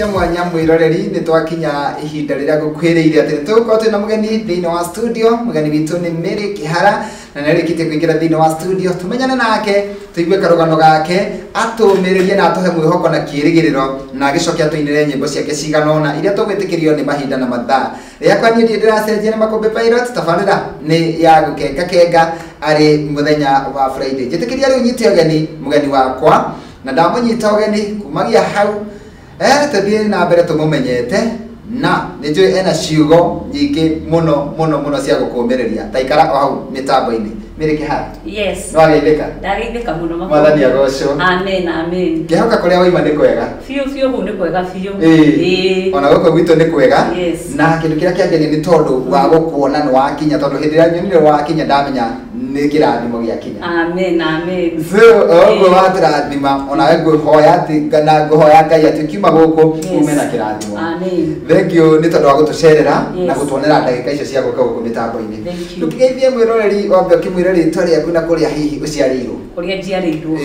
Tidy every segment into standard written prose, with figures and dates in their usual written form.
Mwanya mwiroreri ni twakinya ihinda rira gukwiriire ati tuko twina mugeni thiini wa studio. Mugeni witu ni Mary Kihara na nirikite kuingira thiini wa studio tumenyane nake tuigue karugano gake atumiririe na atuhe mwihoko na kirigiriro na agicokia tuinire nyimbo ciake ciganona iria tugwitikirio ni mahinda na mathaa riakwa ni ndiracenjia na Makombe Pilot tabarira ni ya gukenga kenga ari muthenya wa Friday njitikiria riu nyite ogeni mugeni wakwa na ndamunyita ogeni kumagia hau tebie na mbere tumumenyete na nijue ena ciugo nyingi muno cia gukumireria taikara o hau mitambo-ini Mary Kihara. Yes. No ageithika. Ndageithika muno makwa. Mwathani agocwo. Amen amen. Ngihoka kuria waima ni kwega. Fiu hu ni kwega fiu. Ona goko gwitu ni kwega. Yes. Na kindu kiria kiangeni ni tondu wa gukuona ni wakinya tondu hindi ria nyonire wakinya ndamenya ni kirathimo gia kinya. Amen amen. So ogwo watirathima ona we ngwihoya ati kana ngwihoya Ngai ati kiuma guku ume na kirathimo. Amen. Thank you ni tondu wa gutucerera na gutuonera ndagika icio cia guka guku mitambo-ini. Tukigeithie mwiroreri wambe kimwire ritwa riaku na kuria hihi uciarirwo. Kuria njiarirwo.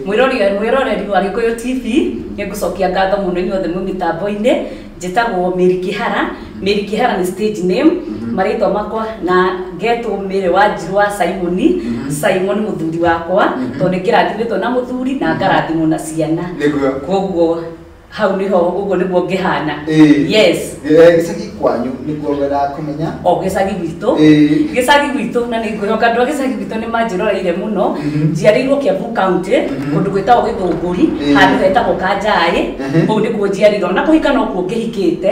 Mwiroreri wa Gikuyu TV nigucokia ngatho muno inyuothe mu mitambo-ini njitagwo Mary Kihara. Mary Kihara ni stage name. Marito makwa na geto mere wa Njirwa Simoni. Simon muthuri wakwa tondu kirathimĩtwo na muthuri na ngarathimwo na ciana. Koguo hau niho uguo niguo ngihana. Yes. Gicagi kwanyu niguo wera kumenya. O gicagi gwitu na ni ngwihoka andũ a gicagi gwitu ni manjiroreire muno. Njiarirwo Kiambu County kundu gwitagwo Githunguri handu hetagwo Kanjai. Kũu nĩkuo njiarirwo na kũhika no kuo ngĩhikĩte.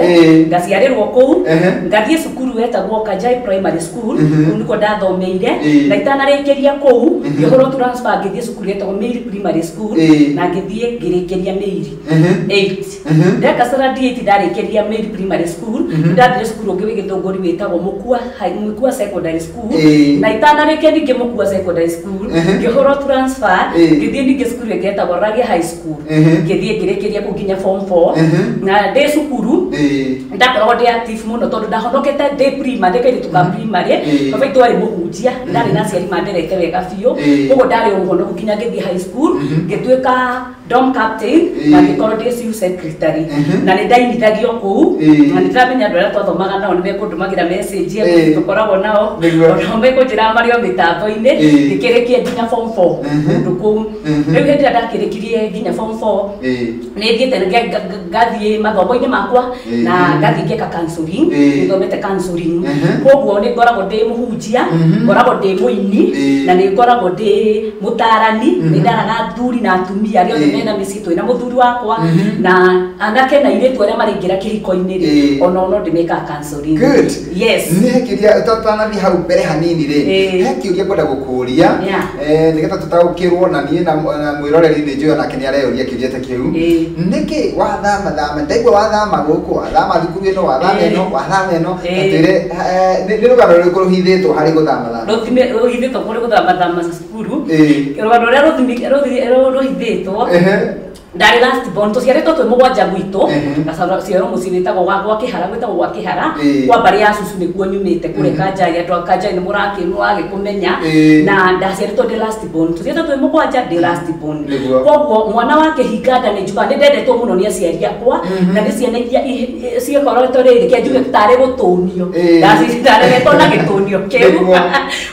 Ngaciarĩrwo kũu ngathiĩ cukuru wetagwo Kanjai Primary School. Kũu nĩkuo ndathomeire na itanarĩkĩria kũu ngĩhũrwo transfer ngĩthiĩ cukuru wetagwo Meiri Primary School na ngĩthiĩ ngĩrĩkĩria Meiri 8. Ndeka sara D8 ndarĩkĩria Meiri Primary School. Ndathire cukuru ũngĩ wĩ Gĩthũngũri wĩtagwo Mukua Secondary School. Na itanarĩkia ningĩ Mukua Secondary School ngĩhũrwo transfer ngĩthiĩ ningĩ cukuru ĩngĩ yetagwo Ragia High School. Ngĩthiĩ ngĩrĩkĩria kũu nginya form 4 na ndĩ cukuru ndakoragwo ndĩ active mũno tondũ ndahonokete ndĩ primary ndĩkairĩtu ka primary baba itũ arĩ mũhunjia ndarĩ na aciari manderete wega biũ ũguo ndarĩ ũhonoku nginya ngĩthiĩ high school ngĩtuĩka dom captain na ngĩkorwo ndĩ civic secretary na nĩ ndainithagio kũu na nĩ ndĩramenya andũ arĩa twathomaga nao nĩ mekũndũmagĩra message tũkoragwo nao onao mekũnjĩra marĩ o mĩtambo-inĩ ngĩkĩrĩkia nginya form 4 kũndũ kũu rĩu hĩndĩ ĩrĩa ndakĩrĩkirie nginya form 4 nĩ thiĩte ngathiĩ mathomo-inĩ makwa na ngathiĩ ngĩka counseling nĩthomete counseling koguo nĩ ngoragwo ndĩ mũhunjia ngoragwo ndĩ mũini na nĩ ngoragwo ndĩ mũtarani nĩ ndaraga athuri na atumia arĩa othe mena mĩciĩ twĩna mũthuri wakwa na anake na airĩtu arĩa maraingĩra kĩhiko-inĩ rĩ ona no ndĩmĩkaga counseling. Good. Yes. Nĩ kĩria tũtanathi hau mbere hanini rĩ he kĩũria ngwenda gũkũria nĩgetha tũtaũkĩrwo na niĩ na mwĩroreri nĩ njũĩ onake nĩ areyũria kĩũria ta kĩu nĩkĩ wathama ndaigua wathama gũkũ wathama thukuru ĩno wathama ĩno atĩrĩ nĩ rũgano rũrĩkũ rũhithĩtwo harĩ gũthama rũhithĩtwo kũrĩ gũthama cukuru rũgano rũrĩa rũhithĩtwo ndarĩ last born tũciarĩtwo twĩ mũgwanja gwitũ gaciarwo mũciĩ wĩtagwo gwa Kĩhara gwĩtagwo gwa Kĩhara kwa mbarĩ ya cucu nĩguo nyumĩte kũrĩa Kanjai andũ a Kanjai nĩ mũrakĩrwo agĩkũmenya na ndaciarĩtwo ndĩ last born tũciarĩtwo twĩ mũgwanja ndĩ last born koguo mwana wa kĩhinga nda nĩ njugaga nĩ ndendetwo mũno nĩ aciari akwa na nĩ ciana iria cigĩkoretwo rĩrĩ kĩanjuge tarĩ gũtũnio ndareretwo na gĩtũnio kĩu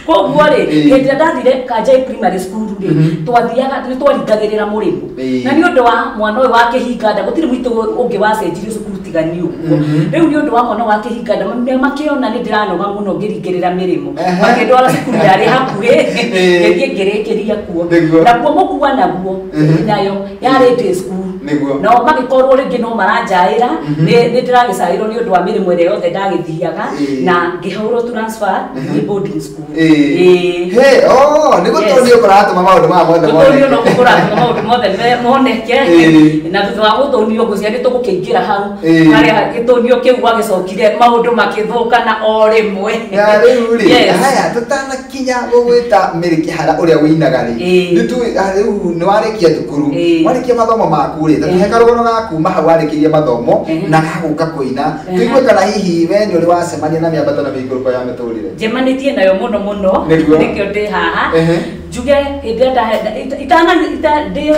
koguo rĩ hĩndĩ ĩrĩa ndathire Kanjai Primary School rĩ twathiaga nĩ twaringagĩrĩra mũrĩmo na nĩ ũndũ wa mwana ũyũ wa kĩhinga nda gũtirĩ mwitũ ũngĩ wacenjirio cukuru tigani ũguo rĩu nĩ ũndũ wa mwana wa kĩhinga nda makĩona nĩ ndĩranoga mũno ngĩringĩrĩra mĩrĩmo makĩndwara cukuru yarĩ hakuhĩ ngĩthiĩ ngĩrĩkĩria kuo nakuo mũkua naguo nayo yarĩ day school nao magĩkorwo rĩngĩ no maranjaĩra nĩ ndĩragĩcaĩrwo nĩ ũndũ wa mĩrĩmo ĩrĩa yothe ndagĩthiaga na ngĩhũrwo transfer nĩ boarding school. Nĩ gũtũnio kũratũma maũndũ maya mothe moneke na thutha wa gũtũnio ngũciarĩtwo gũkĩingĩra hau harĩa gĩtũnio kĩu gwagĩcokire maũndũ makĩthũka na o rĩmwe. Rĩu rĩ haya tũtanakinya gũgwĩta Mary Kihara ũrĩa wĩinaga rĩ rĩu nĩ warĩkia thukuru warĩkia mathomo maku rĩ tũhe karũgano gaku hau warĩkĩrie mathomo na gagũka kũina tũigue kana hihi we nĩ ũrĩ wacemania na mĩambato na mĩikũrũko ya mĩtũrĩre. Njemanĩtie nayo mũno nĩkĩo ndĩ haha njuge hĩndĩ ndĩ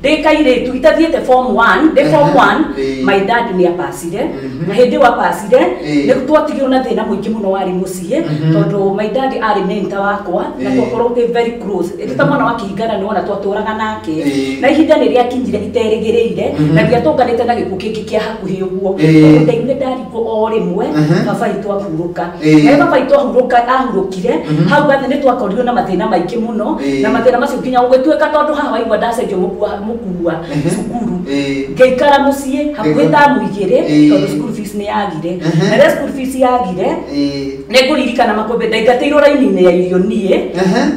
ndikaire tu itathiete form 1 de form 1 my dad ni apasire na hindi wa pasire ni twatigirwo na thina muingi muno wari mucie tondu my dad ari mentor wakwa na twakorwo very close eta mwana wa kihingana ni wona twaturaga nake na ihinda ni ria kinyire iterigirire na ria tunganite na gikuo kingi kia hakuhi uguo ndaigire ndariko o rimwe baba itu ahuruka na baba itu ahurukire hau gathi ni twakorirwo na mathina maingi muno na mathina macio nginya ugituika tondu haha igwa ndacenjio mukua cukuru ngeikara mucie hakuhi tamuigire tondu school fees ni yagire na ria school fees yagire ni nguririkana makombe ndaingatirwo raini-ini ya irio nie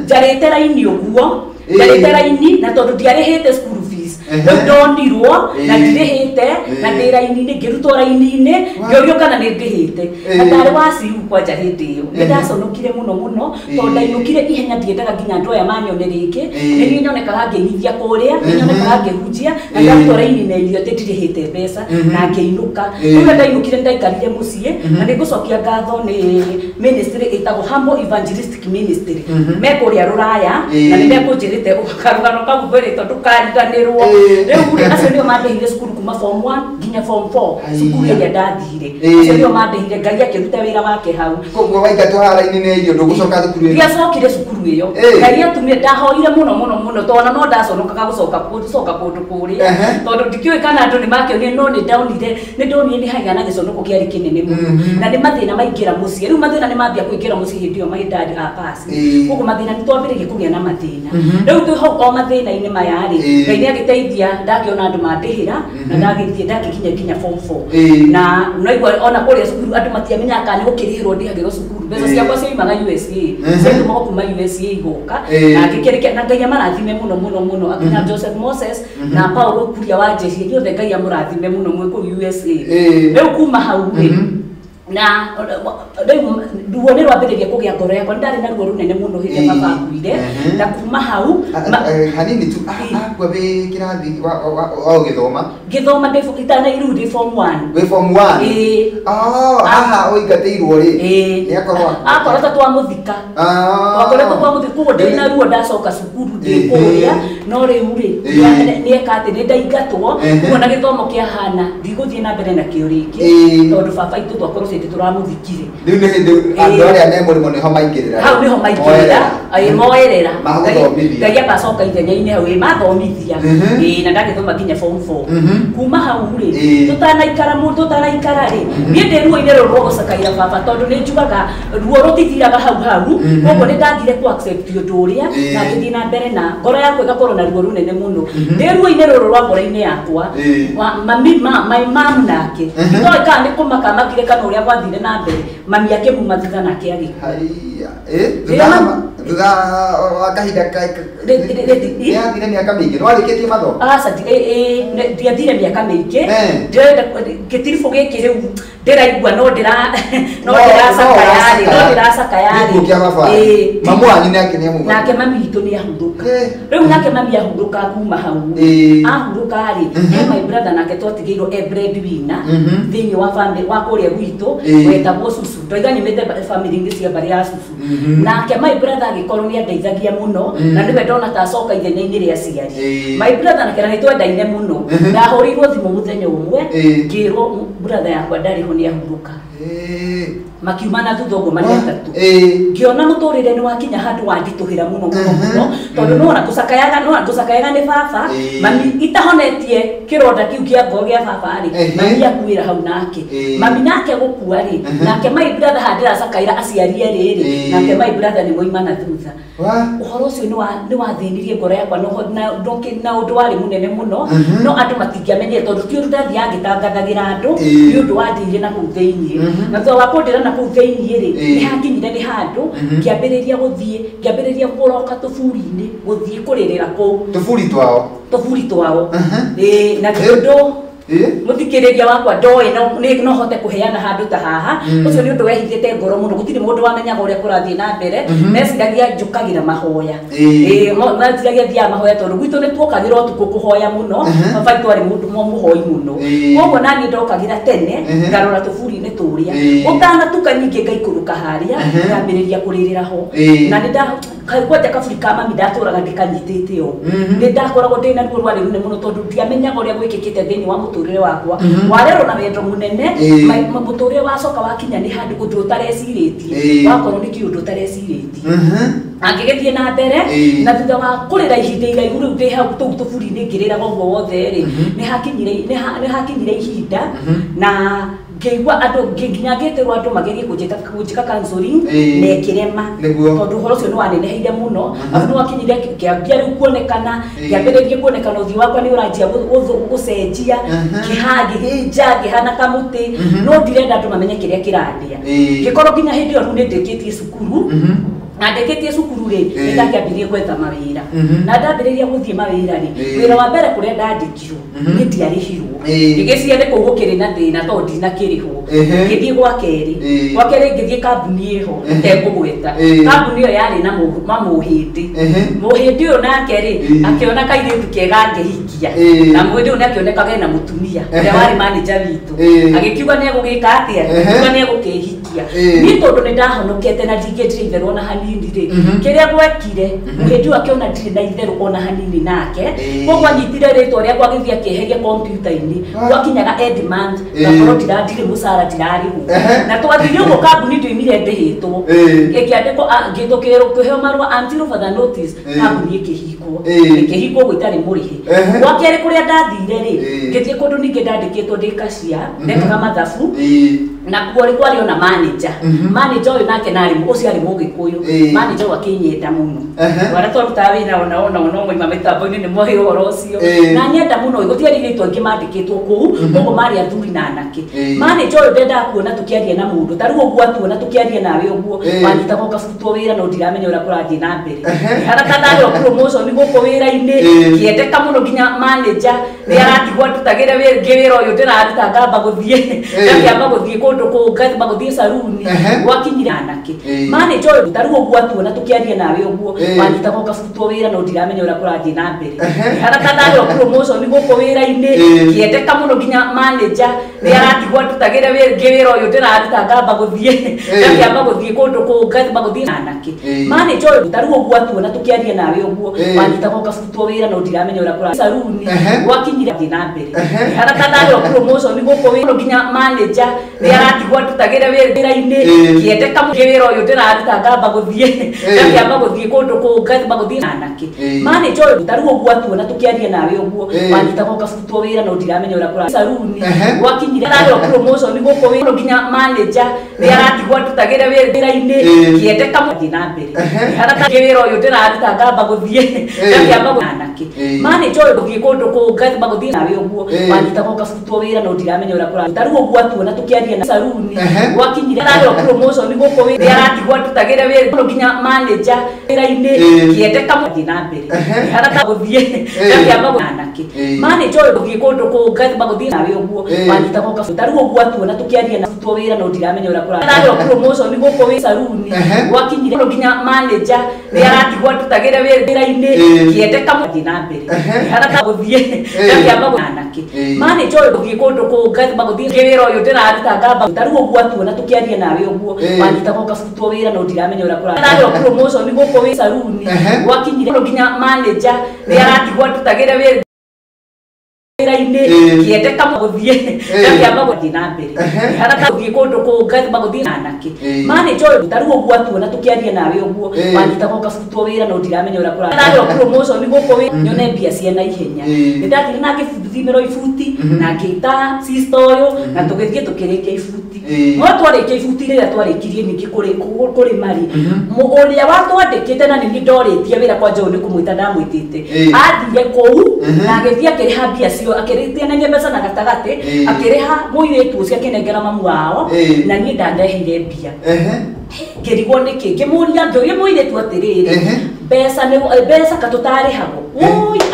njarite raini uguo njarite raini na tondu ndiarihite school fees ndondirwo na ndirihite na ndi raini-ini ngirutwo raini-ini ngiorio kana ni ndihite na ndari wasiu kwanja hindi iyo ni ndaconokire muno tondu ndainukire ihenya ndiendaga nginya andu aya manyone ringi ni nyonekaga ngeithia kuria ni nyonekaga ngehunjia na ndarutwo raini-ini ya irio ndirihite mbeca na ngeinuka riu ndainukire ndaikarire mucie na ni ngucokia ngatho ni ministry itagwo Humble Evangelistic Ministry me kuria Ruraya na ni mekunjirite karugano kau mbere tondu kariganirwo riu acio nio mandehire cukuru kuma form 1 nginya form 4 cukuru iria ndathire acio nio mandehire Ngai akiruta wira wake hau koguo waigatwo hara-ini irio ndugucoka thukuru iyo ndiacokire cukuru iyo Ngai atumire ndahoire muno tona no ndaconokaga gucoka kundu kuria tondu ndikiuĩ kana andu ni makionire no ni ndonire ni haiga na giconoko kiari kinene muno na ni mathina maingira mucie riu mathina ni mambia kuingira mucie hindi iyo my dad apasi koguo mathina ni twambiririe kugia na mathina riu twi hau o mathina-ini maya ri Ngai ni agiteithia ndakiona andu mandihira na ndagithie ndakikinya form 4 na unaigua ona kuria cukuru andu matiamenya kana ni gukirihirwo ndihagirwo cukuru mbeca ciakwa ciumaga USA ciumaga kuma USA igoka na ngikirike na Ngai amarathime muno akina Joseph Moses na Paulo kuria wa jeshi ni othe Ngai amurathime muno mwe ku USA riu kuma hau na ruo ni rwambiririe kugia ngoro yakwa ndari na ruo runene muno hindi baba akuire na kuma hau hanini tu kwabe kirathi wa githoma ndifukita na irudi form 1 we form 1 aha oigateirwo ri ni akorwo twamuthika kugo ndi na ruo ndacoka cukuru ndikuria no riu ri ni ekate ni ndaingatwo kuona githomo kia hana ndiguthie na mbere na kio ringi tondu baba itu twakorwo turamuthikire riu ni hindi andu aria me murimo niho maingirira hau niho maingirira moerera Ngai agacoka ithenya-ini hau mathomithia na ndagithoma nginya form 4 kuma hau ri tutanaikara ri nie ndi ruo-ini ruru rwa gucakaira baba tondu ni njugaga ruo rutithiraga hau koguo ni ndagire ku accept undu uria na ngithii na mbere na ngoro yakwa igakorwo na ruo runene muno ndi ruo-ini ruru rwa ngoro-ini yakwa my mom nake ndoi kana ni kumaka makire kana uria gwathire na mbere mami yake muma thutha nake agikua thutha wa kahinda yathire miaka mingi no arikitie mathomo ndiathire miaka mingi ndirenda gitiribu giki riu ndiraigua no ndiracaka yari mamu wanyu nake ni amu nake mami itu ni ahuruka riu nake mami ahuruka kuma hau ahuruka ri my brother nake twatigirwo breadwinner thiini wa family wa kuria gwitu wetagwo cucu ndoiga ni mete family ingi cia mbari ya cucu nake my brother agikorwo ni andeithagia muno na niwe ndona ta acoka ithenya-ini ria ciari my brother nake ni twendaine muno ndahurirwo thimu muthenya umwe ngirwo brother yakwa ndariho ni ahuruka makiumana thutha uguo mari atatu ngiona muturire ni wakinya handu wandituhira muno tondu nona ngucakayaga ni baba mami itahonetie kironda kiu kia ngoro gia baba ri mami akuira hau nake mami nake gukua ri nake my brother handira cakaira aciari eri nake my brother ni moimana thutha uhoro ucio ni wathinirie ngoro yakwa na undu wari munene muno no andu matingiamenyire tondu ti undu ndathia ngitangathagira andu ni undu wathire na kuu thiini na thutha wa kundira na kuu thiini ri ni hakinyire ni handu ngiambiriria guroka tuburi-ini guthie kuririra kuu tuburi twao na tondu muthikiriria wakwa ndoi no hote kuheana handu ta haha ucio ni undu wehithite ngoro muno gutiri mundu wamenyaga uria kurathie na mbere meciragia njukagira mahoya meciragia thia mahoya tondu gwitu ni twokagirwo tuku kuhoya muno baba itu ari mundu muhoi muno koguo nani ndokagira tene ngarora tuburi-ini turia utana tuka nyingi ngaikuruka haria ngambiriria kuririra ho na kaigwa jakafurika mami ndatora ngandikanyitete o ndakoragwo ndina ruo rwari rune muno tondu ndiamenyaga uria gwikikite thini wa muturire wakwa warero na wendo munene muturire wacoka wakinya ni handi undu utareciretie wakorwo ni kiundu utareciritie angigethie na mbere na thutha wa kurira ihinda iraihu riu ndi hau tuburi-ini ngiriraga uguo wothe ri ni hakinyire ihinda na ngeigua andu nginya ngeterwo andu magerie kunjika counseling nekirema tondu horo cio ni waneneheire muno afu ni wakinyire kiambia riu kuonekana kiambiririe kuonekana uthii wakwa ni uranjia gucenjia kihagi ngihana kamuti no ndirenda andu mamenye kiria kirandia gikorwo nginya hindi iyo riu ni ndikitie cukuru na ndeketie cukuru ri ndakiambirie gwetha mawira na ndambiriria guthie mawira ri wira wa mbere kuria ndandikirwo ni ndiarihirwo ngigiciria ni kugukiri na thina tondu ndina kirihwo ngithie gwa keri ngithie kambuni iho ndekugweta kambuni iyo yari na muhindi uyu nake ri akiona kairitu kega ngihikia na muhindi uyu ni akionekaga na mutumia uria wari manager witu agikiuga ni egugika atia akiuga ni egukihikia ni tondu ni ndahonokete na ndingĩtire itherũ ona hanini ri kiria gwekire muhindi akiona ndire na itherũ ona hanini nake koguo anyitire ritwa riakwa agithie akieheria kompyuta-ini gwakinyaga end month ngakorwo ndirandire mucara ndirarĩhwo na twathire ũguo kambuni ndioimire ndĩhĩtwo ĩkĩandĩkwo ngĩtũkĩrwo kĩheo marũa until further notice kambuni ĩkĩhingwo ũguo itarĩ mũrĩhi gwa kerĩ kũrĩa ndathire rĩ ngĩthiĩ kũndũ ningĩ ndandĩkĩtwo ndĩ cashier ndekaga mathabu na kwari ona manager uyu nake nari ucio ari mugikuyu manager wa kinyenda muno wara twaruta wira ona moima mitambo-ini ni mohe uhoro ucio na nyenda muno gutiari ritwa ingi mandikitwo kuu koguo mari athuri na anake manager uyu ndenda kuona tukiaria na mundu taru uguo atuona tukiaria nawe uguo wanyitagwo ngabutwo wira no ndiramenya uria kurathie na mbere haraka ndari promotion guku wira-ini kiendeka muno nginya manager ni aratigwo tutagire wira uyu ndiraruta ngamba guthie ngamba guthie kundu kungathi maguthie saruni gwakinyire anake manager uyu taru uguo atuona tukiaria nawe uguo wanyitagwo ngabutwo wira no ndiramenya uria kurathie na mbere haraka ndari promotion guku wira-ini kiendeka muno nginya manager ni aratigwo tutagire wira uyu ndiraruta ngamba guthie ngamba guthie kundu kungathi maguthie anake manager uyu taru uguo atuona tukiaria nawe uguo wanyitagwo ngabutwo wira no ndiramenya uria kurathie saruni gwakinyire na mbere haraka ndari promotion guku wira nginya manager ni aratigwo tutagire wira-ini kiendeka wira uyu ndiraruta ngamba guthie ngamba guthie kundu kungathi maguthie anake manager uyu taru uguo atuona tukiaria nawe uguo wanyitagwo ngabutwo wira no ndiramenya uria kurathie saruni gwakinyire ndari promotion guku wira nginya manager ni aratigwo tutagire wira-ini kiendeka na mbere haraka wira uyu ndiraruta ngamba guthie ngamba anake manager uyu guthie kundu kungathi maguthie nawe uguo wanyitagwo ngabutwo wira no ndiramenya uria kurathie taru uguo atuona tukiaria na saruni gwakinyire ndari promotion guku wira aratigwo tutagire wira nginya manager wira-ini kiendeka na mbere haraka guthie ngamba anake manager uyu guthie kundu kungathi maguthie nawe uguo wanyitagwo ngabutwo taru uguo atuona tukiaria na tutwo wira no ndiramenya uria kurathie ndari promotion guku wira saruni gwakinyire nginya manager ni aratigwo tutagire wira-ini kiendeka na mbere haraka guthie ngamba anake manager uyu guthie kundu kungathi maguthie wira uyu ndiraruta ngamba taru uguo atuona tukiaria nawe uguo wanyitagwo ngabutwo wira no ndiramenya uria kurathie ndari promotion guku wira saruni gwakinyire nginya manager ni aratigwo tutagire wira-ini kiendeka guthie ngamba na mbere haraka guthie kundu kungathi maguthie anake manager uyu taru uguo atuona tukiaria nawe uguo wanyitagwo ngabutwo wira no ndiramenya uria kurathie ndari promotion guku wira nyone mbia cia na ihenya ndathire na ngibundithimĩrwo ibuti na ngĩta sister uyu na tũgĩthiĩ tũkĩrĩkia ibuti no twarĩkia ibuti rĩrĩa twarĩkirie ningĩ kũrĩ mari ũrĩa watwandĩkĩte na ningĩ ndorĩtie wĩra kwanja ũyũ nĩ kũmwĩta ndamwĩtĩte athire kũu na agĩthiĩ akĩrĩha mbia cio akĩrĩtianania mbeca na gatagatĩ akĩrĩha mũirĩtu ũcio akĩnengera mamu wao na niĩ ndandeheire mbia ngĩrigwo nĩkĩ ngĩmũria ngĩũria mũirĩtu atĩrĩrĩ mbeca katũtarĩhagwo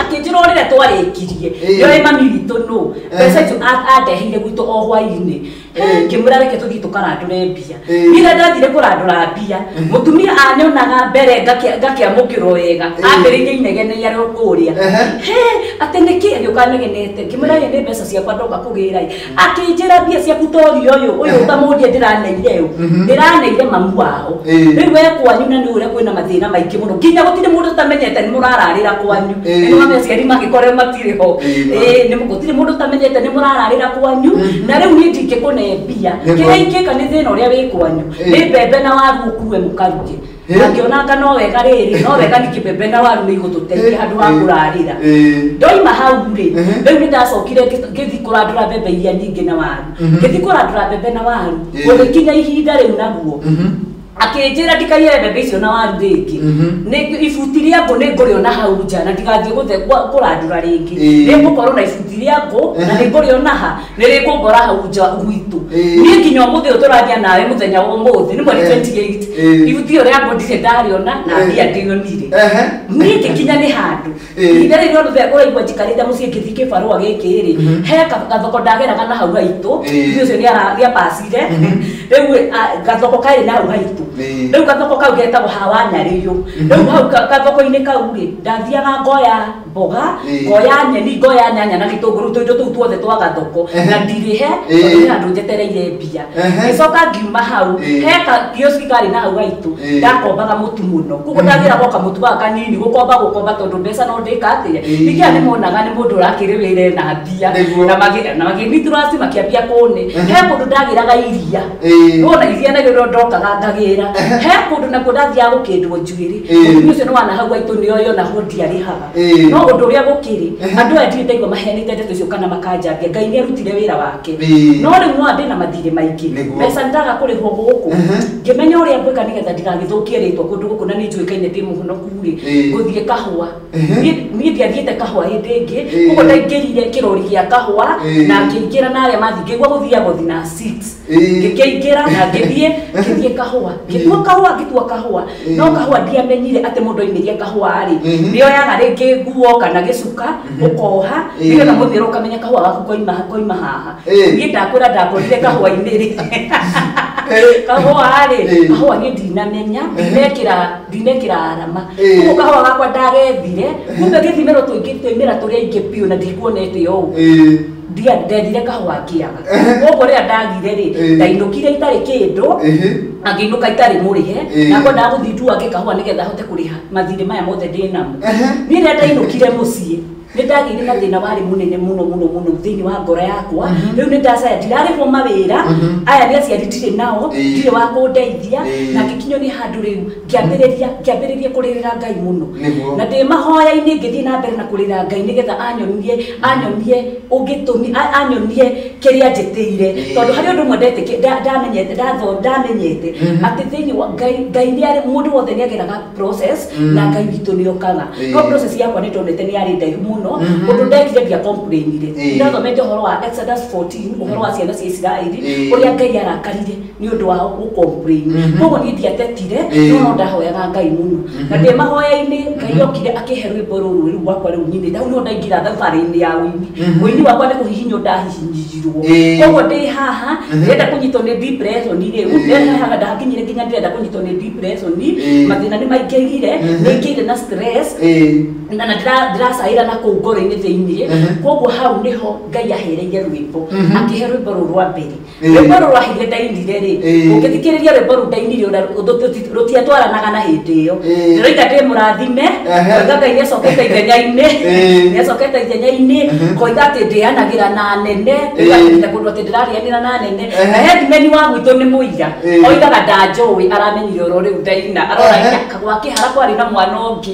akĩnjĩra ũrĩa rä twarĩkirie nĩoĩ mami witũ no mbeca icio andehire gwitũ o hwainĩ ngĩmwĩra reke tũthiĩ tũkarandũre mbia niĩ ndathire kũrandũra mbia mũtumia anyonaga mbere ngakĩamũkĩrwo wega ambĩrĩirie inegeneia rĩo kũrĩa atĩ nĩkĩ agĩũka negenete ngĩmwĩra nĩ mbeca ciakwa ndoka kũgĩra akĩnjĩra mbia ciaku tori ũyũ ũtamũndie ndĩraneire ndĩraneire mamu wao rĩu we kwanyu na nĩ ũrĩa kwĩna mathĩna maingĩ mũno nginya gũtirĩ mũndũ ũtamenyete nĩ mũrararĩra kwanyu nĩ mameciari magĩkorwo matirĩ ho gũtirĩ mũndũ ũtamenyete nĩ mũrararĩra kwanyu na rĩu niĩ ndingĩkũne mbia kĩrĩa ingĩka nĩ thĩna ũrĩa wĩ kwanyu nĩ mbembe na waru ũkue mũkaruge ngĩona anga no wega rĩrĩ no wega ningĩ mbembe na waru nĩ igũtũteithia handũ ha kũrarĩra ndoima hau rĩ rĩu nĩ ndacokire ngĩthiĩ kũrandũra mbembe iria nyingĩ na waru ngĩthiĩ kũrandũra mbembe na waru gũgĩkinya ihinda rĩu naguo akĩnjĩra ndikaire mbembe icio na waru rĩngĩ nĩ ibuti rĩa ngũ nĩ ngũrĩona hau nja na ndigathiĩ kũrandũra rĩngĩ nĩngũkorwo na ibuti rĩa ngũ na nĩ ngũrĩona ha nĩ rĩkũngora hau nja gwitũ niĩ nginya ũmũthĩ ũyũ tũraria nawe mũthenya wa ũmũthĩ nĩ mweri 28 ibuti ĩyo rĩa ngũ ndirĩ ndariona na mbia ndĩonire niĩ ngĩkinya nĩ handũ ihinda rĩu rĩothe ũraigua njikarĩte mũciĩ ngĩthiĩ kĩbarũa gĩkĩ rĩ he gathoko ndageraga na hau haitũ ithuĩ ũcio nĩapacire rĩu gathoko karĩ na hau haitũ rĩu gathoko kau getagwo hawa Nyarĩyũ rĩu hau gathoko-inĩ kau rĩ ndathiaga ngoya mboga ngoya nyeni ngoya nyanya na gĩtũngũrũ tũindo tũu tuothe twa gathoko na ndirĩhe tondũ nĩ handũ njetereire mbia ngĩcoka ngiuma hau he kioski karĩ na hau haitũ ndakombaga mũtu mũno koguo ndagĩraga kamũtu gaka kanini gũkomba tondũ mbeca no ndĩkatĩre ningĩ nĩ monaga nĩ mũndũ ũrakĩrĩ wĩra na mbia na magĩniturasi makĩambia kũne he kũndũ ndagĩraga iria wona iria narĩo ndokaga ngagĩra he kũndũ nakuo ndathiaga gũkĩndwo njuĩrĩ mũtumia ũcio nĩ wana hau haitũ nĩoyo naho ndiarĩhaga no ũndũ ũrĩa gũkĩrĩ andũ aya ndirĩ ndaigua maheanĩte ndeto icio kana makanjambia Ngai nĩ arutire wĩra wake no rĩu no ndĩ na mathirĩ maingĩ mbeca ndaga kũrĩhwo gũkũ ngĩmenya ũrĩa ngwĩka nĩgetha ndigagĩthũkie rĩtwa kũndũ gũkũ na nĩ njũĩkaine ndĩ mũhonoku rĩ gũthiĩ kahũa niĩ ndiathiĩte kahũa hĩndĩ ĩngĩ koguo ndaingĩrire kĩrori gĩa kahũa na ngĩingĩra na arĩa mathi ngĩigua gũthiagwo thina 6 ngĩingĩra na ngĩthiĩ kahũa ngĩtua kahũa no kahũa ndiamenyire atĩ mũndũ oimĩria kahũa rĩ nĩoyaga rĩngĩ nguo kana gĩcuka ũkoha nĩgetha mũthĩra ũkamenya kahũa gaku koima haha niĩ ndakwĩra ndakorire kahũa-inĩ rĩ kahũa rĩ kahũa niĩ ndinamenya ndinekĩra arama koguo kahũa gakwa ndagethire kumbe gĩthimĩro tũingĩ tũrĩa ingĩ biũ na ndikuonete ũũ ndendire kahũa ngĩaga koguo rĩrĩa ndagire rĩ ndainũkire itarĩ kĩndũ na ngĩinũka itarĩ mũrĩhe na ngwendaga gũthiĩ nduage kahũa nĩgetha hote kũrĩha mathirĩ maya mothe ndĩ namo niĩ rĩrĩa ndainũkire mũciĩ nĩ ndagĩire na thĩna warĩ mũnene mũno thĩinĩ wa ngoro yakwa rĩu nĩ ndacaya ndirarĩhwo mawĩra aya nĩ aciari ndirĩ nao ndirĩ wa kũndeithia na ngĩkinywo nĩ handũ rĩu ngĩambĩrĩria kũrĩrĩra Ngai mũno na ndĩ mahoya-inĩ ngĩthiĩ na mbere na kũrĩrĩra Ngai nĩgetha anyonie ũgĩtũmi anyonie kĩrĩa njĩtĩire tondũ harĩ ũndũ ũmwe ndamenyete atĩ thĩinĩ wa Ngai nĩ arĩ mũndũ wothe nĩ ageraga process na Ngai witũ nĩ okaga no process yakwa nĩ tondete nĩ yarĩ ndaihu mũno ũndũ ndekire ndia complainire ndathomete ũhoro wa Exodus 14 ũhoro wa ciana cia Isiraeli ũrĩa Ngai arakarire nĩ ũndũ wa gũcomplain koguo niĩ ndiatetire no ndahoyaga Ngai mũno na ndĩ mahoya-inĩ Ngai okire akĩhe rwĩmbo rũrũ rwakwa rĩu nyinĩ hau no ndaingĩra thabarĩ-inĩ ya ũini wakwa nĩ kũhihinywo ndahihinyirwo koguo ndĩ haha ndĩrenda kũnyitwo nĩ depression rĩu ndakinyire nginya ndĩrenda kũnyitwo nĩ depression mathĩna nĩ maingĩgire nĩ ngĩire na stress na ndĩracaĩra na kũu ngoro-inĩ thĩinĩ koguo hau nĩho Ngai ahereire rwĩmbo akĩhe rwĩmbo rũrũ rwa mbere rwĩmbo rũrũ rwahire ndainire rĩ ũngĩthikĩrĩria rwĩmbo rũu ndainire rũtiatwaranaga na hĩndĩ ĩyo ndĩroiga ndĩ mũrathime koiga Ngai nĩacokete ithenya-inĩ koiga atĩ ndĩanagĩra na nene kũndũ atĩ ndĩrarĩanĩra na nene na headman wa gwitũ nĩ mũira oigaga ndanjũĩ aramenyire oro rĩu ndaina arora kagwa kĩhara kwarĩ na mwana ũngĩ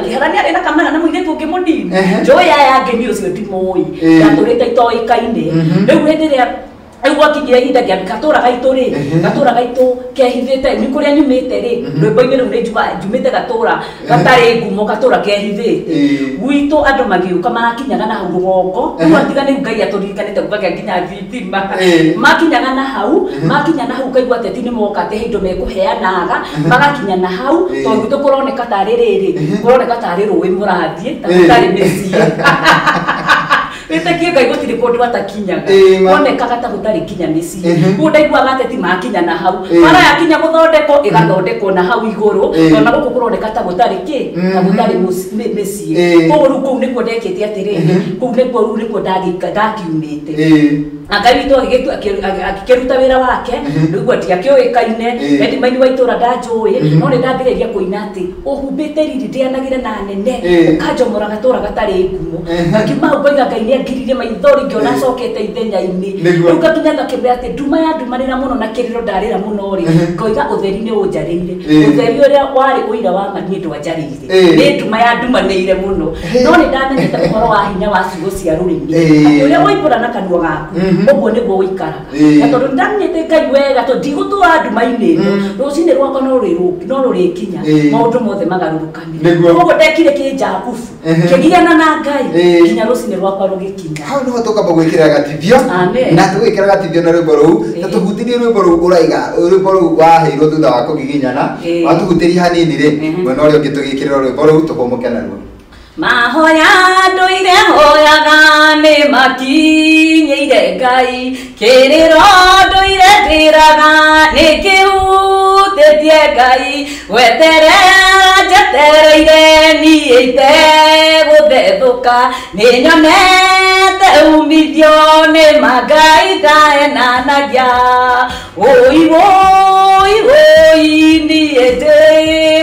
kĩhara nĩ arĩ na kamera na mũirĩtu ũngĩ mũnini njũĩ aya angĩ nĩ ũcio ndimũĩ ndatũrĩte itoĩkaine rĩu hĩndĩ ĩrĩa ai wakinyira ihinda gya gatura gaitu ri gatura gaitu kehithite ni kuria nyumite ri rwimbo-ini ru ni njumite gatura gatari ngumo gatura kehithite gwitu andu magiuka makinyaga na hau rugongo twatigane ngai aturikanite kubaga nginya thitima makinyaga na hau makinya na hau kaigua teti ni moka te hindo mekuheanaga magakinya na hau tondu tukuroneka tari riri kuroneka tari ruwi murathie tari meci Ete ngai gutiri kundu atakinyaga wonekaga ta gutari kinya meci kundaigua gateti makinya na hau mara yakinya guthondeko igathondeko na hau iguru ona guku kuroneka ta gutari ta gutari meci koguo riu kuu nikuo ndekite atiriri kuu nikuo nikuo ndakiumite Ngai witu akikiruta wira wake niguo ndiakioikaine endimaini wa itura ndanjui no ni ndambiriria kuina ati uhumbite riri ndianagire na nene ukanjomora gatura gatari ngumo ngakima ukoiga Ngai ni angiririe maithori ngiona cokete ithenya-ini riu ngakinya ngakimbe ati nduma ya ndumanira muno na kiriro ndarira muno ri ngoiga utheri ni unjarire utheri uria wari uira wa mani ndwanjarire ni nduma ya ndumanire muno no ni ndamenyete uhoro wa hinya wa ciugo cia rurimi uria waibura na kanua gaku Oguo niguo wikaraga na tondu ndamenyete Ngai wega to ndigutua nduma-ini ino rucini rwakwa no rurikinya maundu mothe magarurukane koguo ndekire kinjakubu kigiana na Ngai kinya rucini rwakwa rugikinya hau niho tukamba gwikira gatithio na tugwikira gatithio na rwimbo ruu na tugutirie rwimbo ruu uraiga rwimbo ruu waheirwo thutha wa kugiginyana watugutirie hanini ri mwena uria ungi tugikirira rwimbo ruu tukumuke naruo Mahoya nduire hoyaga ni makinyeire Ngai kiriro nduire ndiraga ni kihutitie Ngai weterera njetereire nie iteguthethuka ni nyonete umithio ni Ngai ndaenanagia oi woi woi nie ndi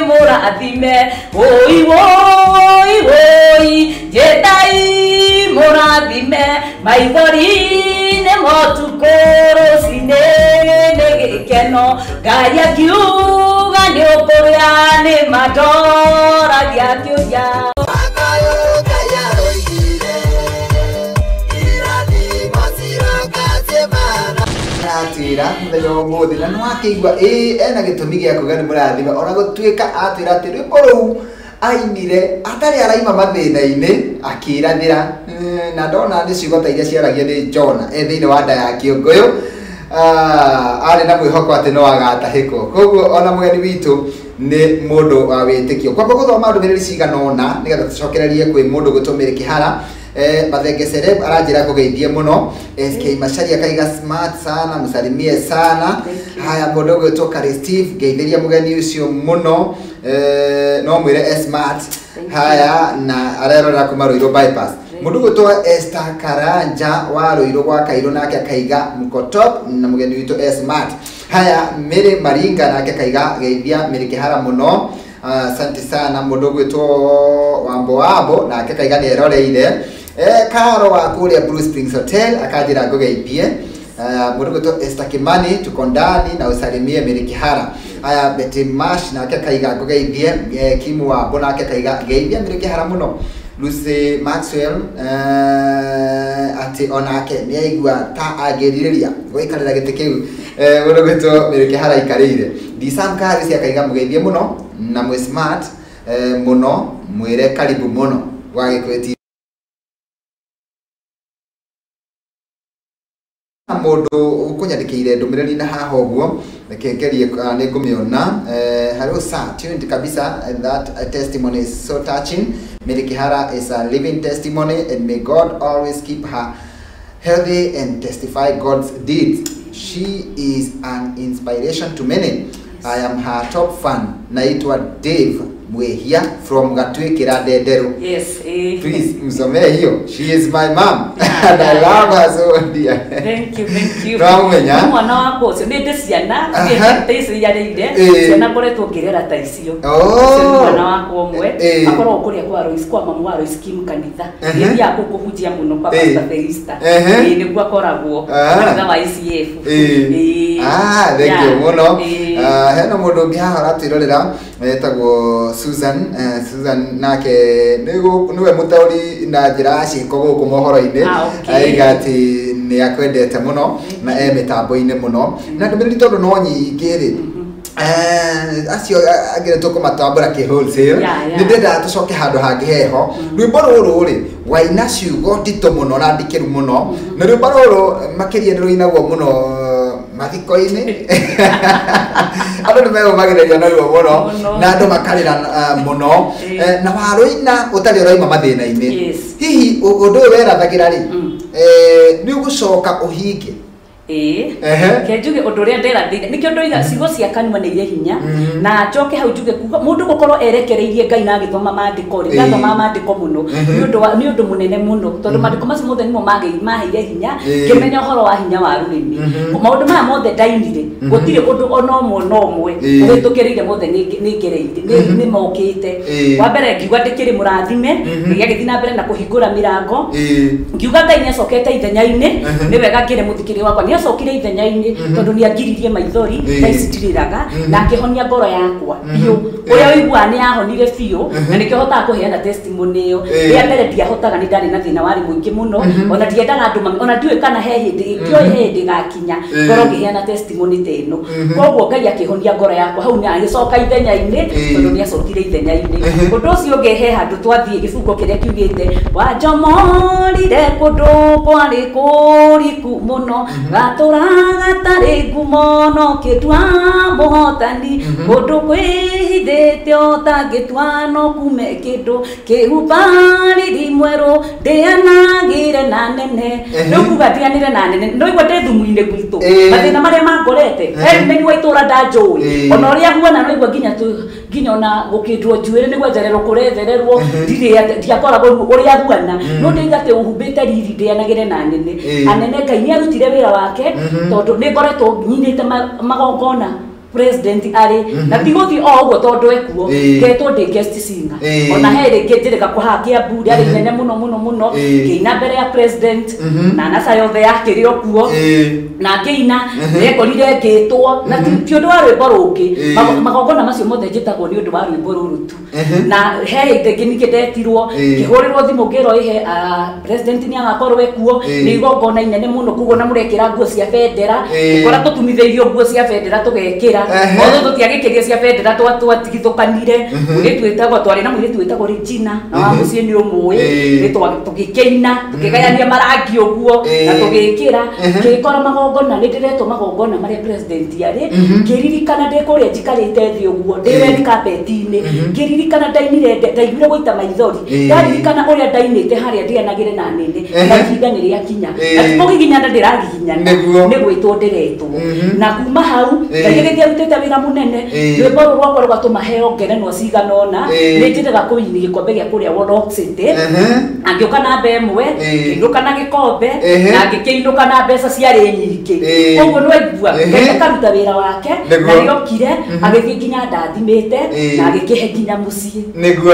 murathime oi woi woi jetai murathime maithori-ini motukuru cine ni gikeno Ngai akiuga ni ukuria ni madoragia akiuria atwira muthenya umuthi na nwakeigua ena gitumi gia kuga ni murathime ona gutuika atwira ati rwimbo ruu ainire atari araima mathina-ini akirathira na ndona ni ciugo ta iria ciaragia ni Jona thiini wa nda ya Kĩũngũyũ ari na mwihoko ati no agatahiko koguo ona mugeni witu ni mundu wa witikio kwamba guthoma ndumiriri cigana ona nigetha tucokererie kwi mundu gutumire kihara Mathenge Celeb aranjira kugeithie muno SK Macharia kaiga smart sana msalimie sana haya mundu gwitwo Steve geithiria mugeni ucio muno no mwire smart haya na arerora kuma Ruiru bypass mundu gwitwo Esther Karanja wa Ruiru gwa Kairo nake kaiga mko top na mugeni witu smart haya Mary Maringa nake kaiga geithia Mary Kihara muno asante sana mundu gwitwo Wambo nake kaiga ni eroreire Karo wa kuria Blue Springs Hotel akajira ngogeithie mundu gwitwo Esther Kimani tuko ndani na usalimie Mary Kihara aya Betty Mash nake kaiga ngogeithie Kimu wa Bona nake kaiga geithia Mary Kihara muno Lucy Maxwell ati onake ni aigua ta agiririria gwikarira giti kiu mundu gwitwo Mary Kihara ikarire Disam Kari cia kaiga mugeithie muno na mwe smart muno mwire karibu muno wagikweti mundu ukunyandikire ndumiriri na haha uguo nekengerie ni ngumiona hello sir tuned kabisa that testimony is so touching Mary Kihara is a living testimony and may God always keep her healthy and testify God's deeds. She is an inspiration to many. I am her top fan. Naitwa Dave Mwehia from Gatwikira Ndederu. Yes. Please msomee hiyo. She is my mom and I love her so dear. Thank you. Ramenya. Mwana wako so nende ciana tesi ya rinde ciana koretwo ngirera ta icio. Mwana wako omwe akorwo kuria kwa Royce kwa mamu wa Royce Kim kanitha. Ndi ya kukuhujia muno kwa Pastor Felista. Niguo akoragwo kanitha wa ICF. Thank you muno. hena mundu ungi haha aratwirorera etagwo Susan nake niwe mutauri na njira ciiko guku mohoro-ini aiga ati ni akwendete muno na mitambo-ini muno na ndumiriri tondu no nyingi ri acio agire tukumatambura ki wholesale ni ndenda tucoke handu hangi heho rwimbo ruru ri waina ciugo ndito muno na ndikiru muno na rwimbo ruru makiria ni ruinagwo muno mathiko-ini andu ni meumagiriria naruo muno na andu makarira muno na waruina utari uraima mathina-ini hihi undu uyu werathagira ri ni ugucoka uhinge ke njuge undu uria nderathire nikio ndoiga cigo cia kanua ni ire hinya na njoke hau njuge kuga mundu gukorwo erekereirie Ngai na agithoma maandiko ri gathoma maandiko muno ni undu munene muno tondu maandiko macio mothe nimo maheire hinya kimenya uhoro wa hinya wa rurimi maundu maya mothe ndainire gutire undu ona umwe no umwe ugitukiriire mothe ni ngereire ni mokite wa mbere ngiuga ndikiri murathime ngigithii na mbere na kuhingura mirango ngiuga Ngai ni acokete ithenya-ini ni wega ngire muthikiri wakwa acokire ithenya-ini tondu ni angiririe maithori na icitiriraga na akihonia ngoro yakwa biu uria wiguaga ni ahonire biu na nikio hotaga kuheana testimony iyo ria mbere ndiahotaga ni ndari na thina wari muingi muno ona ndiendaga andu ona ndiwe kana he hindi hindi gakinya ngoro ngiheana testimony ta ino koguo Ngai akihonia ngoro yakwa hau ni agicoka ithenya-ini tondu ni acokire ithenya-ini undu ucio ngehe handu twathie gibungo kiria kiugite wanjomorire kundu kwari kuriku muno gaturaga tari ngumo no kitwa muhotani mundu kwihithite otangitwa no kume kindu kihubariri mweru ndianagire na nene no kuga ndianire na nene no igwa ndi thumu-ini gwitu mathina maria mangorete menyu wa itura ndanjui ona uria huona no igwa nginya ona gukindwo njuire niguo njererwo kurethererwo ndiakoragwo uria huana no ndiga te uhumbite riri ndianagire na nene anene Ngai ni arutire wira wake tondu ni ngoretwo nyinite magongona president ari na tigoti o ugo tondu ekuo ketwo ndi guest singer ona here ngitirika kuhakia buri ari nene muno ngiina mbere ya president na nasa yothe yake ri okuo na ngiina rekorire ngitwo na ti undu wa rwimbo rungi magongona macio mothe njitagwo ni undu wa rwimbo ruru tu na he inde nginikedetirwo kihurirwo thimu ngiro ihe president ni agakorwo ekuo ni igongona inene muno kugo na murekira nguo cia bendera ukora tutumithirio nguo cia bendera tugekira otho tutiagikiria cia bendera twatigithukanire mwiritu witagwo twari na mwiritu witagwo Regina na wa mucie ni umwe ni tugikeina tukigayania marangi uguo na tugikira ngikora magongona ni ndiretwo magongona maria president ari ngiririkana ndikuria njikarite thi uguo ndiwe ni carpet-ini ngiririkana ndainire ndaiguire guita maithori ndaririkana uria ndainite haria ndianagire na nene na ihinda ni riakinya na tikugiginyana ndiragiginyana ni gwitwo ndiretwo na kuma hau ngagithia rutite wira munene rwimbo rwakwa rwatuma heo ngerenwa ciganona ni njiraga kuini gikombe gia kuria Warlock City angiuka na mbemwe ngiuka na gikombe na ngikiinuka na mbeca ciari nyingi koguo no igua ngekaruta wira wake na yokire agithie nginya ndathimite na agikihe nginya mucii niguo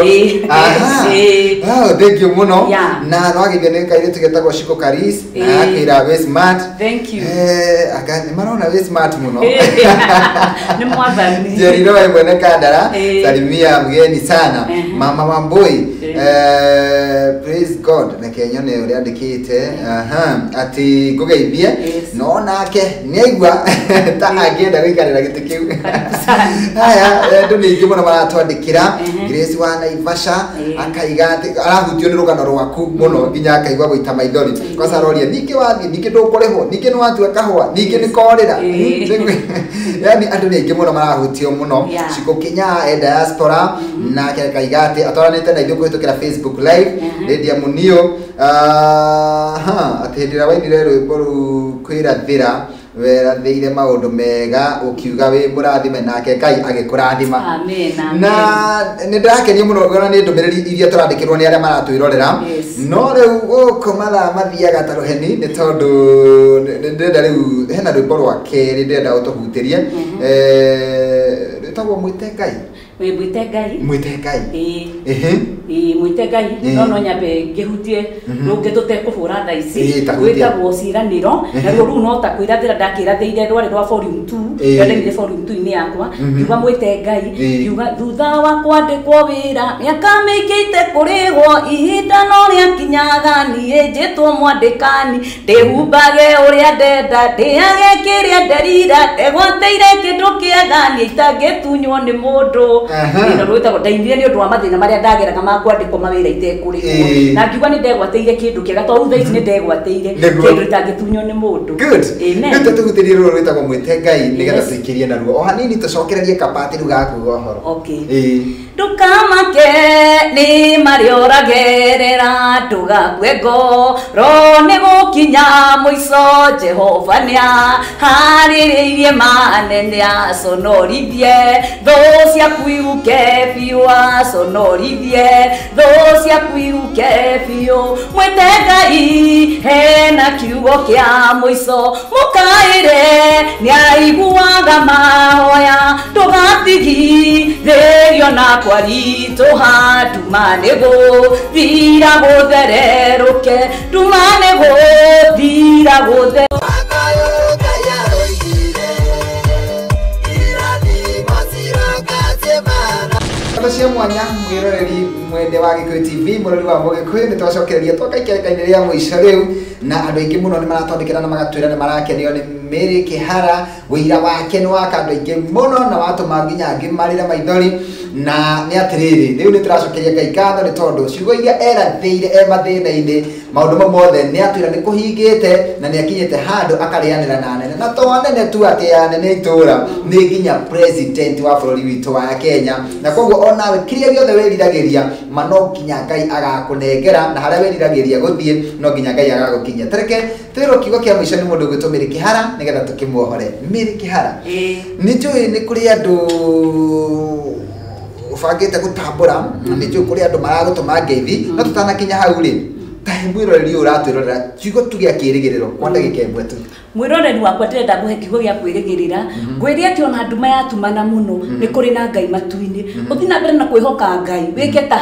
thank you muno na no agithie ni kaire tugetagwo Shiko Karis na akira we smart thank you aka ni marona we smart muno ni mwathani Jeriro we mwene Kandara salimia mgeni sana mama Wambui praise God na Kenya ne uri andikite ati ngugeithie no nake ni aigua ta angienda gwikarira giti kiu haya ndu ningi muno maratwandikira Grace wa Naivasha akaiga ati arahutio ni rugano rwaku muno nginya akaigwa guita maithori kwa saroria niki wathi niki ndukureho niki ni watua kahwa niki ni korira yani andu ningi muno marahutio muno Shiko Kinya diaspora na akaiga ati atwaranite na ithuĩ kuhitukira Facebook live Lydia Munio atindira wainire rwimbo ru kwirathira werathire maundu mega ukiuga wi murathime nake Ngai agikurathima amen na ni ndakenia muno gona ni ndumiriri iria turandikirwo ni aria maratwirorera no riu guko mathaa mathiaga ta ruheni ni tondu ndenda riu hena rwimbo rwa keri ndenda utuhutirie rwitagwo mwite Ngai mwite Ngai mwite Ngai mwite Ngai no nyambe ngihutie rungi tutekubura tha ici gwitagwo ciraniro na riu no ta kwirathira ndakirathire rwari rwa volume 2 yonire volume 2 ini yakwa yuga mwite Ngai yuga thutha wa kwandikwo wira miaka miingi itekũrĩhwo ihinda no rĩakinyaga niĩ njĩtwo mwandĩkani ndĩhumbage ũrĩa ndenda ndĩage kĩrĩa nderira ndegwateire kĩndũ kĩega niĩ itangĩtunywo nĩ mũndũ ĩno rwĩtagwo ndainire nĩ ũndũ wa mathĩna marĩa ndageraga ma kwandĩkwo mawĩra itekũrĩhwo na ngiuga nĩ ndegwateire kĩndũ kĩega tondũ thaa ici nĩ ndegwateire kĩndũ itangĩtunywo nĩ mũndũ. Nĩ tũtũgutĩrie rũrũ rwĩtagwo mwĩte Ngai nĩgetha tũikĩrie naruo o hanini tũcokererie kabati rĩu gakuga ũhoro. Ndũkamake nĩ marĩoragĩrĩra ndũgakue ngoro nĩ gũkinya mũico Jehova nĩaharĩrĩirie manene aconorithie thũ ciaku ihuke biũ aconorithie thũ ciaku ihuke biũ mwĩte Ngai hena kiugo kĩa mũico mũkaĩre nĩaiguaga mahoya ndũgatigithĩrio na kwaritũha nduma nĩ gũthira gũthererũke nduma nĩ gũthira gũthererũke. Cia mwanya mwiroreri mwende wa Gikuyu TV murori wa Mugikuyu ni twacokereria twakaikaikaine ria muico riu na andu aingi muno ni maratondekera na magatwira ni marakenio ni Mary Kihara wira wake ni waka andu aingi muno na watuma nginya angi marira maithori na ni atiriri riu ni turacokeria kaikatho ni tondu ciugo iria erathire mathina-ini maundu mothe ni atwira ni kuhingite na ni akinyite handu akarianira na nene na to nene tu ati ya nene itura ni nginya president wa bururi witu wa Kenya na koguo onawe kiria giothe wiriragiria mano nginya Ngai agakunengera na haria wiriragiria guthie no nginya Ngai agagukinyia tereke twiro kiugo kia muico ni mundu gwitwo Mary Kihara nigetha tukimuohore. Mary Kihara ni njui ni kuri andu ufangite gutambura ni njui kuri andu maragutuma ngeithi no tutanakinya hau ri tahe mwiroreri uratwirorera kiugo tu gia kirigiriro kwa ndagika imwe tu mwiroreri wakwa ndenda guhe kiugo gia kwirigirira ngwiri ati ona nduma yatumana muno ni kuri na Ngai matu-ini uthi na mbere na kwihoka Ngai wike ta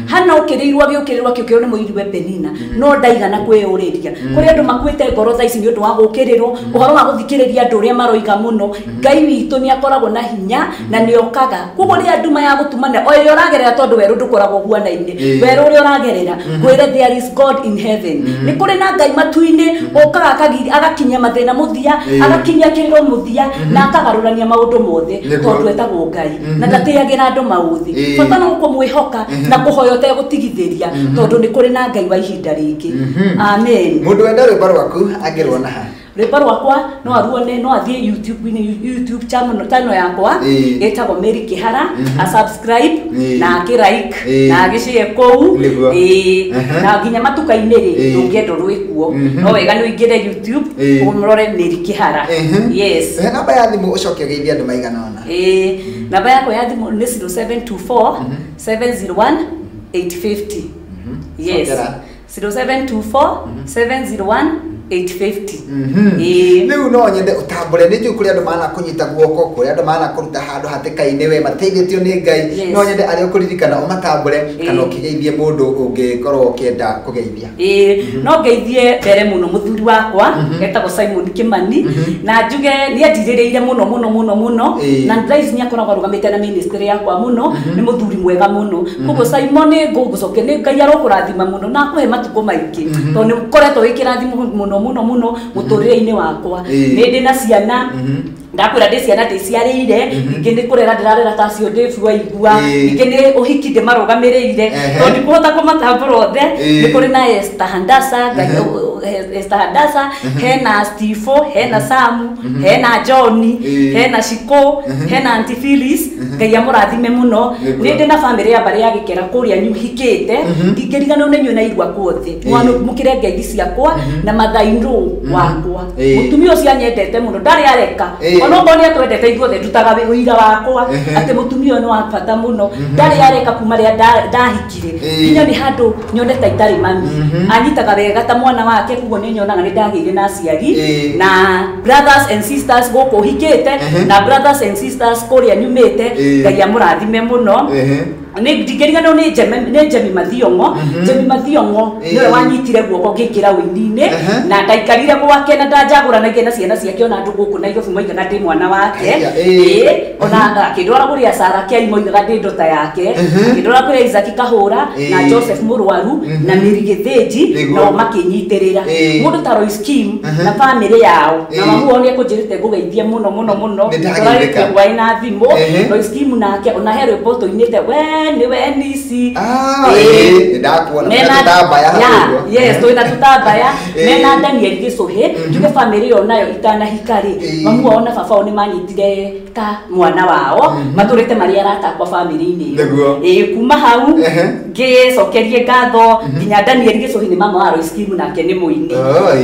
hana ukirirwa giukiriro ni muiriwe Penina no ndaigana kwiuriria kuri andu makwite ngoro tha ici ni undu wa gukirirwo uhoro wa guthikiriria andu uria maroiga muno Ngai witu ni akoragwo na hinya na ni okaga kugo ri nduma ya gutumana o ri uragerera tondu weru ndukoragwo guana-ini weru ri uragerera ngwire there is God in heaven ni kuri na Ngai matu-ini okaga agakinya mathina muthia agakinya kiriro muthia na akagarurania maundu mothe tondu etagwo Ngai na ndatiagira andu mauthi bata no kumwihoka na kuhoya utegutigithiria tondu ni kuri na Ngai wa ihinda ringi. Amen. Mundu wenda rwimbo rwaku angirwona ha rwimbo rwakwa no aruone no athie YouTube channel yakwa etagwo Mary Kihara a subscribe na like na agishie kou na nginya matuka-ini ri ndungendo rwikuo no wega ni uingire YouTube umrore Mary Kihara. Yes. Namba ya thimu ucoke geithia andu maigana ona namba yako ya thimu ni 0724 701 850. Yes. 0724 701 850. Riu no nyende utambure ni kuri andu mana kunyita guoko kuri andu mana kuruta handu hatikaine we mateithitio ni Ngai no nyende ari ukuririkana umatambure kana ukigeithie mundu ungikorwo ukienda kugeithia. No geithie mbere muno muthuri wakwa etagwo Simon Kimani na njuge ni andiririire muno na Christ ni akoragwo arugamite na ministry yakwa muno ni muthuri mwega muno kugo Simon ngugucoke ni Ngai arokurathima muno na akuhe matuko maingi tondu koretwo wikirathimo muno muturire-ini wakwa ni ndina ciana ndakwira ndi ciana ndiciarire ingi ndi kurera ndirarera tacio ndibu waigua ingi ni uhiki ndi marugamirire tondu kuhota kumatambura othe ni kuri na Esther Handasa hena Steve hena Samu hena John hena Shiko hena Auntie Phyllis Ngai amurathime muno ni ndi na family ya bari ya Gikera kuria nyuhikite ndingirigana ne nyona irwa kuothe mwana mukire Ngai ciakwa na mathaindu wakwa mutumia ucio anyendete muno ndari areka ono ngoni atwendete ithuothe tutaga wira wakwa ati mutumia ni wa bata muno ndari areka kuma ria ndahikire nginya ni handu nyonete itari mami anyitaga wega ta mwana wake kugo ni nyonaga ni ndagire na ciari na brothers and sisters goko hikite na brothers and sisters kuria nyumite Ngai amurathime muno ne ndigerigano ne Jemi Mathiongo Jemi Mathiongo niwe wanyitire guoko ngikira wini-ini na ndaikarire gwake na ndajaguranagia na ciana ciake ona andu guku na Nairobi moigaga ndi mwana wake ona akindora kuria Sarah Kiai moigaga ndi ndota yake akindora kuria Isaac Kahura na Joseph Murwaru na Mary Githĩnji no makinyitirira mundu ta Roy Scheme na family yao na mamuonie kunjirite ngugeithie muno ndorarite gwaina thimu Roy Scheme nake ona he report oinite we niwe NEC ndakuona tutabaya hapo yes toina tutabaya mena Daniel Gicuhi njuge family yo nayo itana hikari mamuona baba oni manyitire ta mwana wao maturite maria rata kwa family-ini kuma hau ngicokerie ngatho nginya Daniel Gicuhi ni mama wa Roy Scheme nake ni muini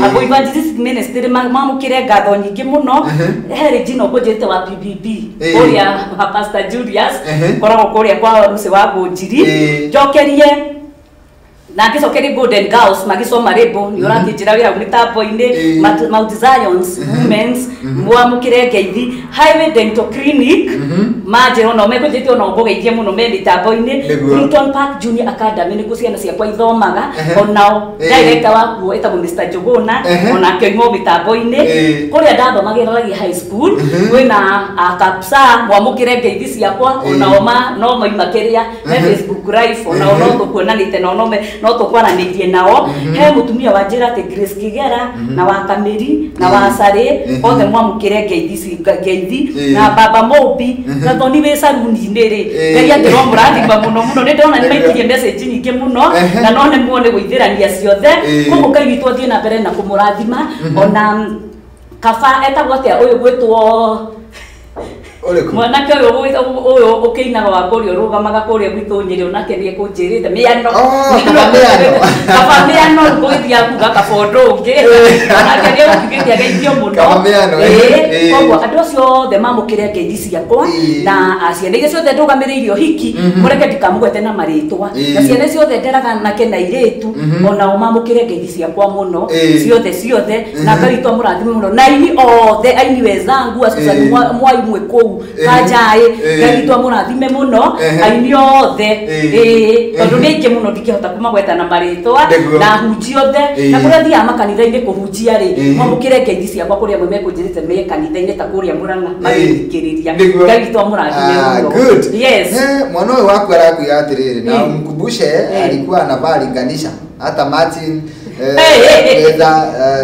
abo evangelist ministry mamukire ngatho nyingi muno he Regina Okonjete wa PPP oria Pastor Julius koragwo kuria kwa Rusi wa Gunjiri njokerie na ngicokerie Golden Girls magisoma rebo ni urakijira wira mitambo-ini Mount Zion's Women's mwamukire ngeithi Highway Dental Clinic majiro no mekujite ona mbogeithie muno me mitambo-ini Clinton Park Junior Academy ni kuciana ciakwa ithomaga onao director waku etagwo Mr. Njuguna ona kioimo mitambo-ini kuria ndathomagira Lagi High School wina akapsa mwamukire ngeithi ciakwa onao no moimakiria me Facebook live onao no tukuonanite no tukwaranirie nao he mutumia wa njira te Grace Kigera na wa Kamiri na wa Sare othe mwamukire ngeithi na baba Mobi na thoni we saruni-ini ri ngai andiro murathima muno ni ndona ni maikirie message nyingi muno na no ne muone guithirania ciothe koguo Ngai witũ athie na mbere na kumurathima ona kaba etagwo atia uyu gwitwo mwanake uyu ukiinaga wa kuria rugamaga kuria gwitu Nyeri onake ni kunjirite miano kaba miano ngwithia kuga kabondo ungi onake ni ukigitia geithio muno koguo andu acio othe mamukire ngeithi ciakwa na ciana iria ciothe ndugamiriirio hiki mureke ndikamugwete na maritwa na ciana ciothe nderaga nake na iritu onao mamukire ngeithi ciakwa muno ciothe na Ngai witũ amũrathime muno na ini othe aini wenzangu Susan Mwai Mwikũ Kajai Ngai witũ amũrathime muno aini othe tondu ni aingi muno ndikihota kumagweta na maritwa na hunji othe na kuria thia makanitha-ini kuhunjia ri mwamukire ngeithi ciakwa kuria mwe mekunjirite me kanitha-ini ta kuria Murang'a magithikiriria Ngai witũ amũrathime muno yes mwana uyu waku arakuya atiriri na umkumbushe alikuwa anavalinganisha hata Martin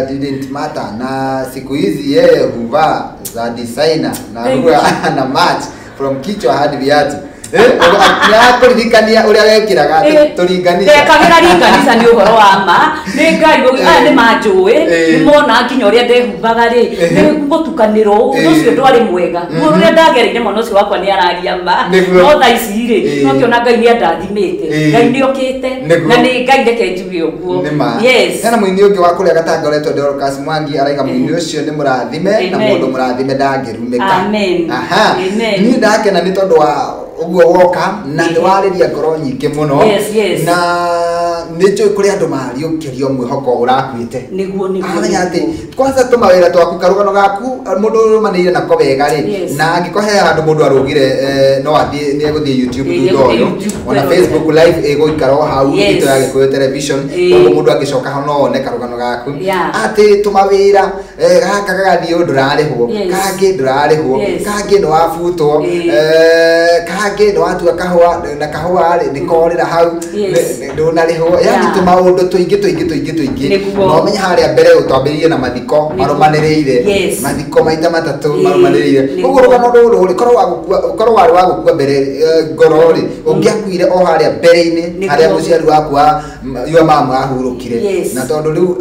didn't matter na siku hizi yeye huvaa za designer na huwa ana match from kichwa hadi viatu ya kuririkania uria wekiraga turinganisha kagira ringanisha ni uhoro wa ma ni Ngai ni manjui ni mona nginya uria ndehumbaga ri ni gutukaniro ucio ndwari mwega uria ndagereire mwana ucio wakwa ni araria ma no tha ici ri no kiona Ngai ni andathimite Ngai ni okite na ni Ngai ndeke njuge uguo yes hena muini ungi wa kuria gatanga uretwo Dorcas Mwangi araiga muini ucio ni murathime na mundu murathime ndangirumika amen ni ndakena ni tondu wa uguo woka na ndwariria ngoro nyingi muno na nicho kuri andu mariukirio mwihoko urakwite niguo amenya ati kwanza tumawira twaku karugano gaku mundu rumanire nako wega ri na angikohe andu mundu arugire no athie ni eguthie YouTube thuyo ona Facebook live egoikara hau ito ya Gikuyu television uguo mundu angicoka ho no one karugano gaku ati tumawira gaka gagathie ndurarihwo kangi ndurarihwo kangi no wabutwo kangi no watu kahwa na kahwa ni korira hau ndona riho yani tumaundu tuingi no menya haria mbere utwambiririe na mathiko marumaniriire mathiko maita matatu marumaniriire uguo rugano ruru ri korwo wari wa gukua mbere ngoro ri ungiakuire o haria mbere-ini haria muciari wakwa yua mama ahurukire na tondu riu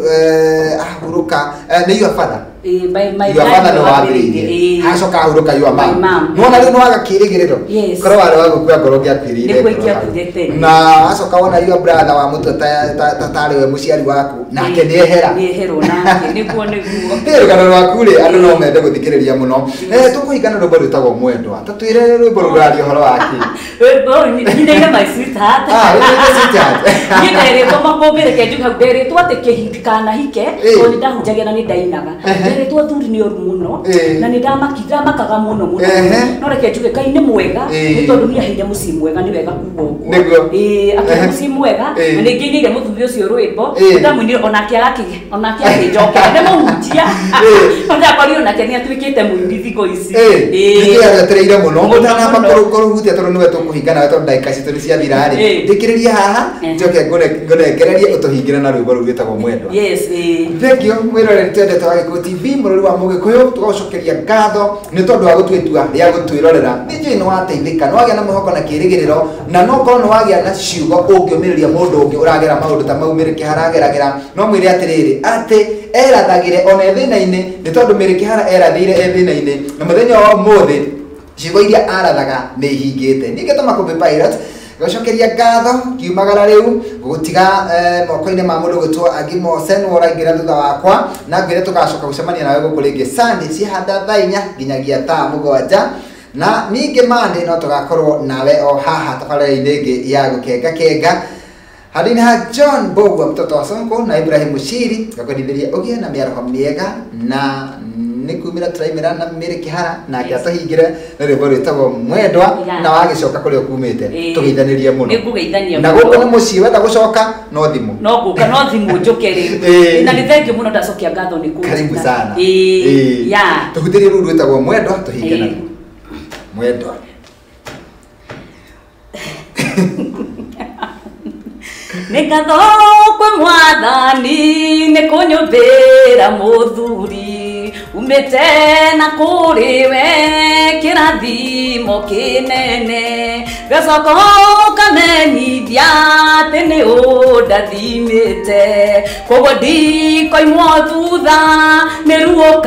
ahuruka ni yua father your father no wabirire hacoka ahuruka yua mama nona riu no agakirigiriro korwo wari wa gukua ngoro ngiakwirire na acoka wona yua brother wa mutu tari we muciari waku nake ni eherwo nake niguo rugano rwaku ri andu no mende guthikiriria muno tukuhingana rwimbo rwitagwo mwendwa tatwire rwimbo ruraria uhoro waki nyine my sweetheart nyine ri koma kombere kenju hau ndere twate kihindikana hike oni ndahunjagia na ni ndainaga ndere twa thuri ni oru muno na ni ndamaka makithira makaga muno muno no reke njuge Ngai ni mwega ni tondu ni aheire muci mwega ni wega kugo akira muci mwega na ni nginyire muthuthi ucio rwimbo ndamuini onake akijokera ni muhunjia onda kori onake ni atwikite muindi thiko ici ni atereire muno mutanamba kuruhutia tondu niwe tukuhingana tondu ndagika citu ni cia thirari ndikiriria haha njoke ngonekererie utuhingire na rwimbo rwitagwo Mwendwa. Yes thank you mwirore twende Twagikuyu TV mururi wa Mugikuyu tugocokeria ngatho ni tondu wa gutwitua ria gutwirorera ni njui no wateithika no wagia na mwihoko na kirigiriro na no korwo no wagia na ciugo ungiumiriria mundu ungi uragera maundu ta mau Mary Kihara ageragira no mwire atiriri ati erathagire ona thina-ini ni tondu Mary Kihara erathire thina-ini na muthenya wa muthi ciugo iria arathaga ni hingite ninge ta Makumbi Pirate gocokeria ngatho kiumagara riu gutiga moko-ini ma mundu gutwo Agimo Sen woraingira thutha wakwa na ngwire tugacoka gucemania nawe gukuringi Sunday cihanda thaa 4 nginyagia thaa 7 na ninge Monday no tugakorwo nawe o haha tabarĩra-inĩ ĩngĩ ya gũkenga handũ-inĩ ha John Mbogua mtoto wa Sonko na Ibrahim Mushiri gakwendithĩria ũgĩe na mĩaraho mĩega na nikumira turaimira na Mary Kihara na atahingire na rwimbo rwitagwo Mwendwa na wagicoka kuri ukumite tugeithanirie muno na guko ni muci wenda gucoka no thimu no guka no thimu njukeri na ni thank you muno ndacokia ngatho ni kuja karibu sana ya tuhutirie ru rwitagwo Mwendwa tuhinge na Mwendwa ngatho kwa Mwathani ni kunyumbira muthuri umete na kuriwe kirathimo kinene gacoka ukamenyithia ati ni undathimite koguo ndikoimwo thutha ni ruo